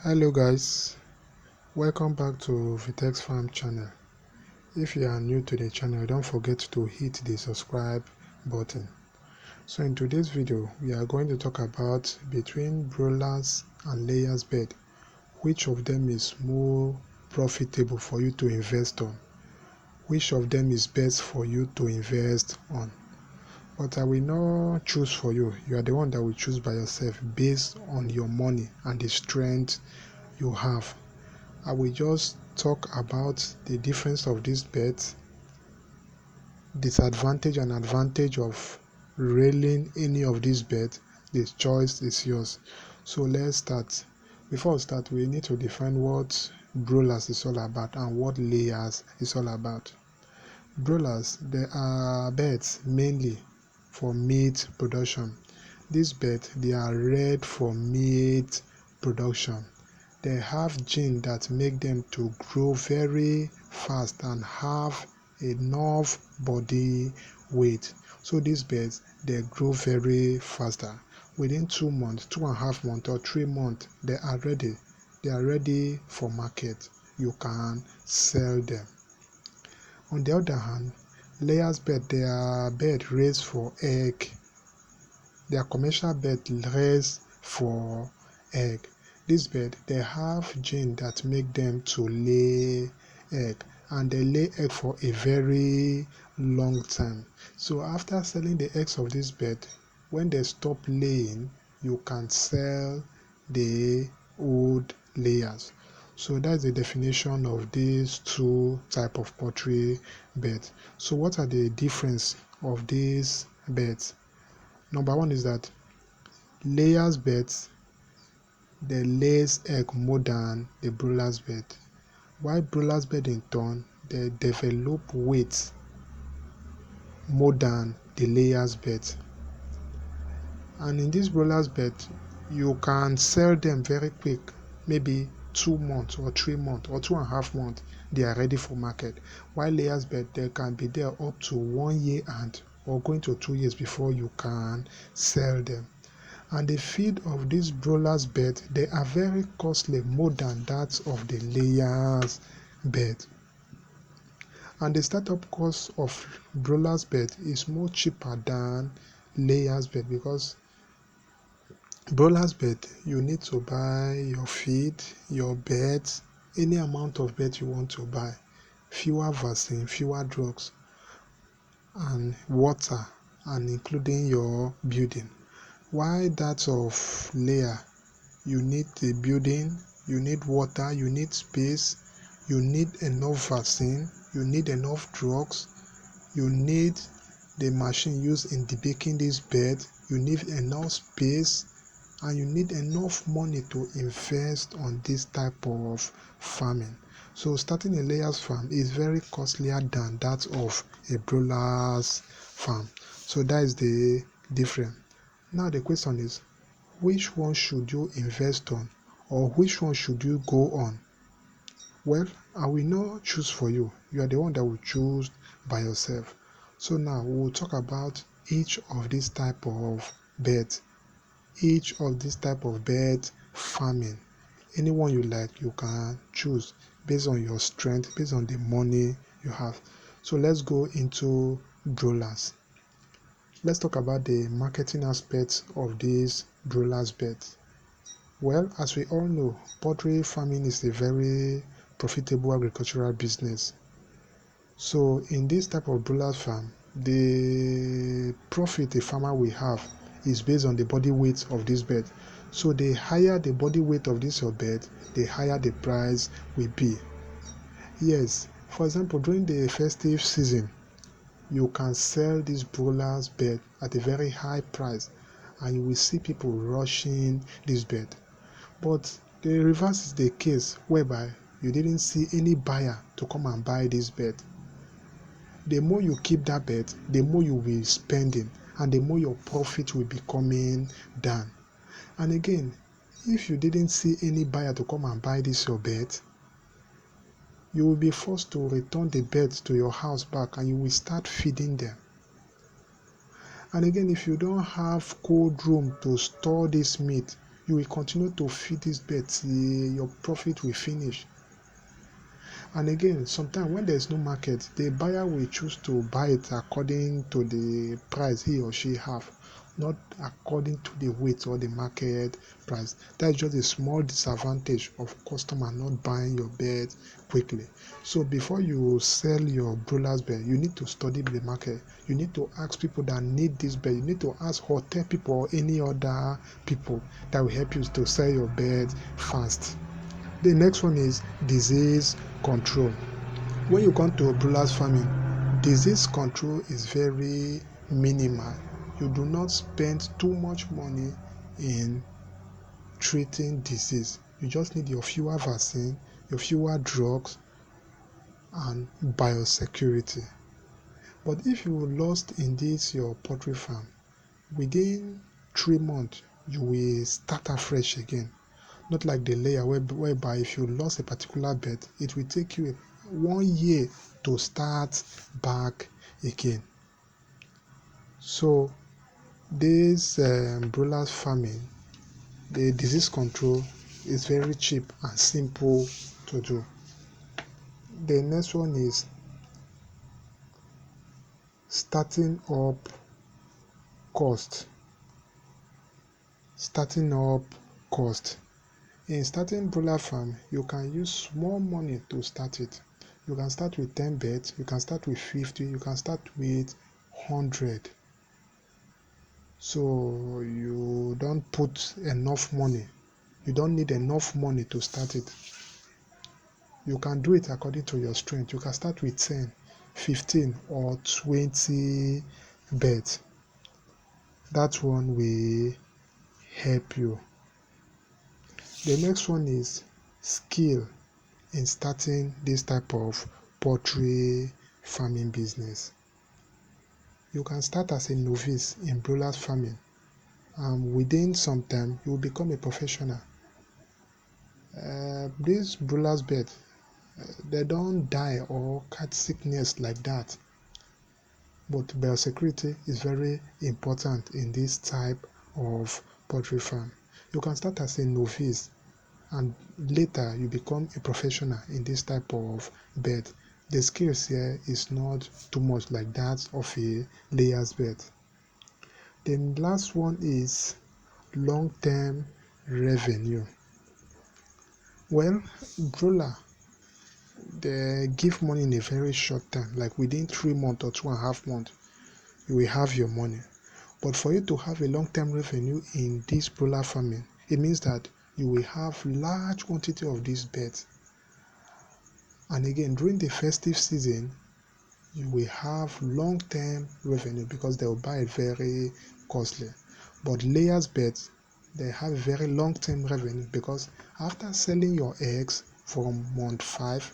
Hello guys, welcome back to Vitex Farm channel. If you are new to the channel, don't forget to hit the subscribe button. So in today's video, we are going to talk about between broilers and layers bed, which of them is more profitable for you to invest on, which of them is best for you to invest on. But I will not choose for you. You are the one that will choose by yourself based on your money and the strength you have. I will just talk about the difference of these bets, disadvantage and advantage of railing any of these bets. The choice is yours. So let's start. Before we start, we need to define what broilers is all about and what layers is all about. Broilers, they are beds mainly for meat production. These beds, they are reared for meat production. They have genes that make them to grow very fast and have enough body weight. So these birds, they grow very faster. Within 2 months, 2.5 months or 3 months, they are ready. They are ready for market. You can sell them. On the other hand, layers bird, they are bird raised for egg. They are commercial bird raised for egg. This bird, they have gene that make them to lay egg, and they lay egg for a very long time. So after selling the eggs of this bird, when they stop laying, you can sell the old layers. So that's the definition of these two type of poultry birds. So what are the difference of these birds? Number one is that layers birds, they lays egg more than the broilers bed, while broilers bed in turn, they develop weight more than the layers bed. And in this broilers bed, you can sell them very quick, maybe 2 months or 3 months or 2.5 months, they are ready for market. While layers bed, they can be there up to 1 year and or going to 2 years before you can sell them. And the feed of these broilers bed, they are very costly, more than that of the layers bed. And the startup cost of broilers bed is more cheaper than layers bed, because broilers bed, you need to buy your feed, your bed, any amount of bed you want to buy, fewer vaccine, fewer drugs, and water, and including your building. Why that of layer, you need the building, you need water, you need space, you need enough vaccine, you need enough drugs, you need the machine used in debaking this bed, you need enough space, and you need enough money to invest on this type of farming. So starting a layers farm is very costlier than that of a broilers farm. So that is the difference. Now the question is, which one should you invest on, or which one should you go on? Well, I will not choose for you. You are the one that will choose by yourself. So now we will talk about each of these type of beds, each of this type of bed farming. Anyone you like, you can choose based on your strength, based on the money you have. So let's go into broilers. Let's talk about the marketing aspects of these broilers beds. Well, as we all know, poultry farming is a very profitable agricultural business. So in this type of broiler farm, the profit a farmer will have is based on the body weight of this bird. So the higher the body weight of this your bird, the higher the price will be. Yes, for example, during the festive season, you can sell this broiler's bird at a very high price, and you will see people rushing this bird. But the reverse is the case, whereby you didn't see any buyer to come and buy this bird. The more you keep that bird, the more you will be spending, and the more your profit will be coming down. And again, if you didn't see any buyer to come and buy this your bird, you will be forced to return the birds to your house back, and you will start feeding them. And again, if you don't have cold room to store this meat, You will continue to feed this bird till your profit will finish. And again, sometimes when there's no market, the buyer will choose to buy it according to the price he or she have, not according to the weight or the market price. That's just a small disadvantage of customer not buying your bird quickly. So before you sell your broilers bird, you need to study the market. You need to ask people that need this bird. You need to ask hotel people or any other people that will help you to sell your bird fast. The next one is disease control. When you come to broilers farming, disease control is very minimal. You do not spend too much money in treating disease. You just need your fewer vaccine, your fewer drugs, and biosecurity. But if you lost in this your poultry farm, within 3 months you will start afresh again. Not like the layer whereby if you lost a particular bird, it will take you 1 year to start back again. So this broilers farming, the disease control is very cheap and simple to do. The next one is starting up cost. Starting up cost. In starting broiler farm, you can use small money to start it. You can start with 10 birds, you can start with 50, you can start with 100. So you don't put enough money. You don't need enough money to start it. You can do it according to your strength. You can start with 10, 15 or 20 birds. That one will help you. The next one is skill in starting this type of poultry farming business. You can start as a novice in broilers farming, and within some time you will become a professional. These broilers bird, they don't die or catch sickness like that, but biosecurity is very important in this type of poultry farm. You can start as a novice and later you become a professional in this type of bird. The skills here is not too much like that of a layers bird. The last one is long-term revenue. Well, broiler, they give money in a very short time, like within 3 months or 2.5 months, you will have your money. But for you to have a long-term revenue in this broiler farming, it means that you will have large quantity of these birds. And again, during the festive season, you will have long-term revenue because they will buy it very costly. But layers birds, they have very long-term revenue because after selling your eggs from month 5,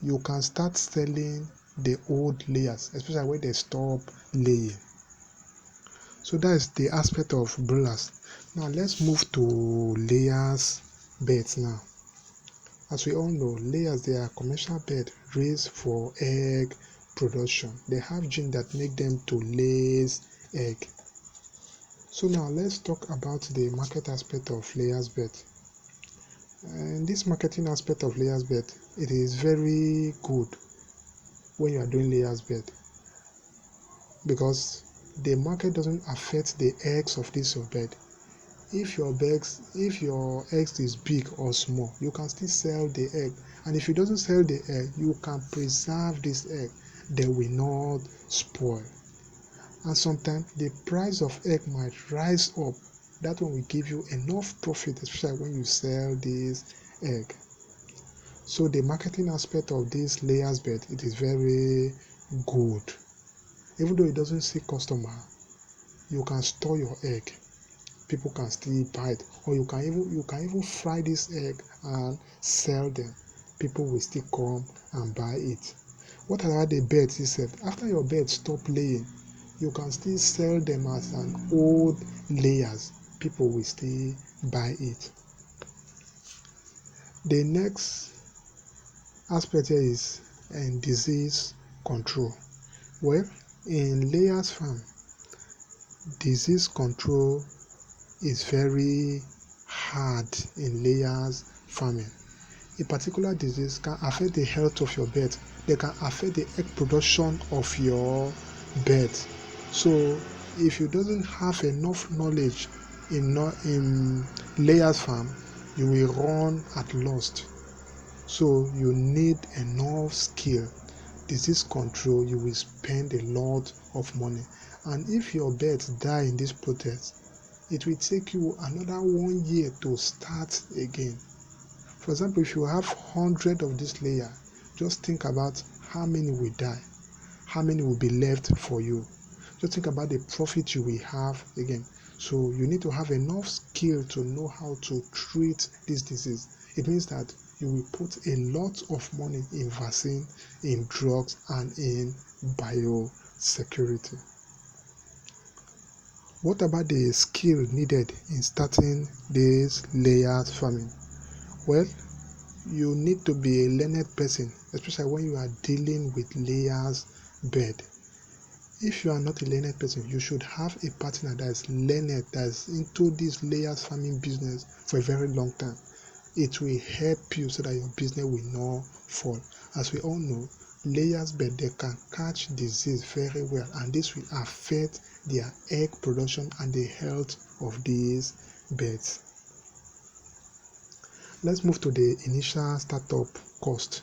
you can start selling the old layers, especially when they stop laying. So that is the aspect of broilers. Now let's move to layers birds now. As we all know, layers, they are commercial birds raised for egg production. They have genes that make them to lay egg. So now let's talk about the market aspect of layers bird. And this marketing aspect of layers bird, it is very good when you are doing layers bird because the market doesn't affect the eggs of this your bird. If your eggs is big or small, you can still sell the egg. And if you doesn't sell the egg, you can preserve this egg. They will not spoil. And sometimes the price of egg might rise up. That one will give you enough profit, especially when you sell this egg. So the marketing aspect of this layers bird, it is very good. Even though it doesn't see customer, you can store your egg. People can still buy it, or you can even fry this egg and sell them. People will still come and buy it. What about the birds itself? After your birds stop laying, you can still sell them as an old layers. People will still buy it. The next aspect here is disease control. Well, in layers farm, disease control is very hard in layers farming. A particular disease can affect the health of your bird. They can affect the egg production of your bird. So if you doesn't have enough knowledge in layers farm, you will run at lost. So you need enough skill. Disease control, you will spend a lot of money. And if your birds die in this process, it will take you another 1 year to start again. For example, if you have 100 of this layer, just think about how many will die, how many will be left for you. Just think about the profit you will have again. So you need to have enough skill to know how to treat this disease. It means that you will put a lot of money in vaccine, in drugs, and in biosecurity. What about the skill needed in starting this layers farming? Well, you need to be a learned person, especially when you are dealing with layers bird. If you are not a learned person, you should have a partner that is learned, that is into this layers farming business for a very long time. It will help you so that your business will not fall. As we all know, layers bird, they can catch disease very well, and this will affect their egg production and the health of these birds. Let's move to the initial startup cost.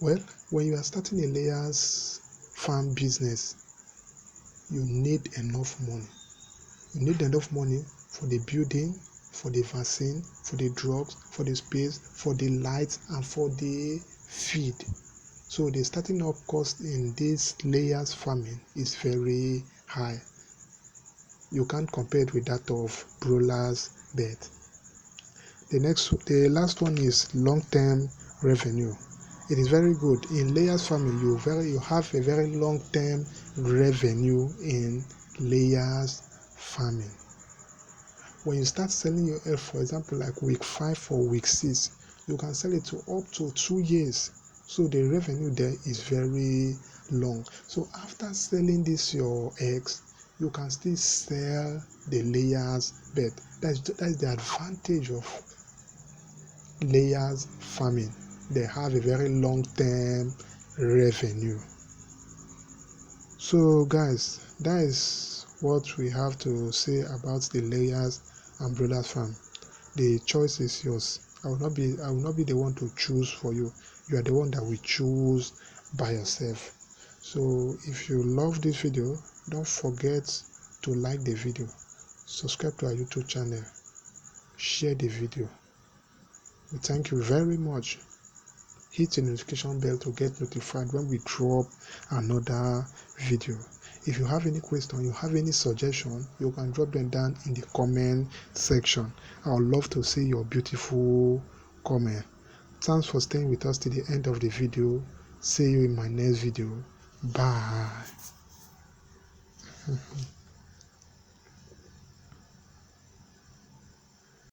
Well, when you are starting a layers farm business, you need enough money. You need enough money for the building, for the vaccine, for the drugs, for the space, for the lights, and for the feed. So the starting up cost in this layers farming is very high. You can't compare it with that of broilers bird. The last one is long-term revenue. It is very good in layers farming. You have a very long-term revenue in layers farming. When you start selling your egg, for example, like week 5 or week 6, you can sell it to up to 2 years. So the revenue there is very long. So after selling this your eggs, you can still sell the layers bird. That's the advantage of layers farming. They have a very long-term revenue. So guys, that is what we have to say about the layers and broilers farm. The choice is yours. I will not be the one to choose for you. You are the one that will choose by yourself. So if you love this video, don't forget to like the video, subscribe to our YouTube channel, share the video. We thank you very much. Hit the notification bell to get notified when we drop another video. If you have any question, you have any suggestion, you can drop them down in the comment section. I would love to see your beautiful comment. Thanks for staying with us till the end of the video. See you in my next video. Bye.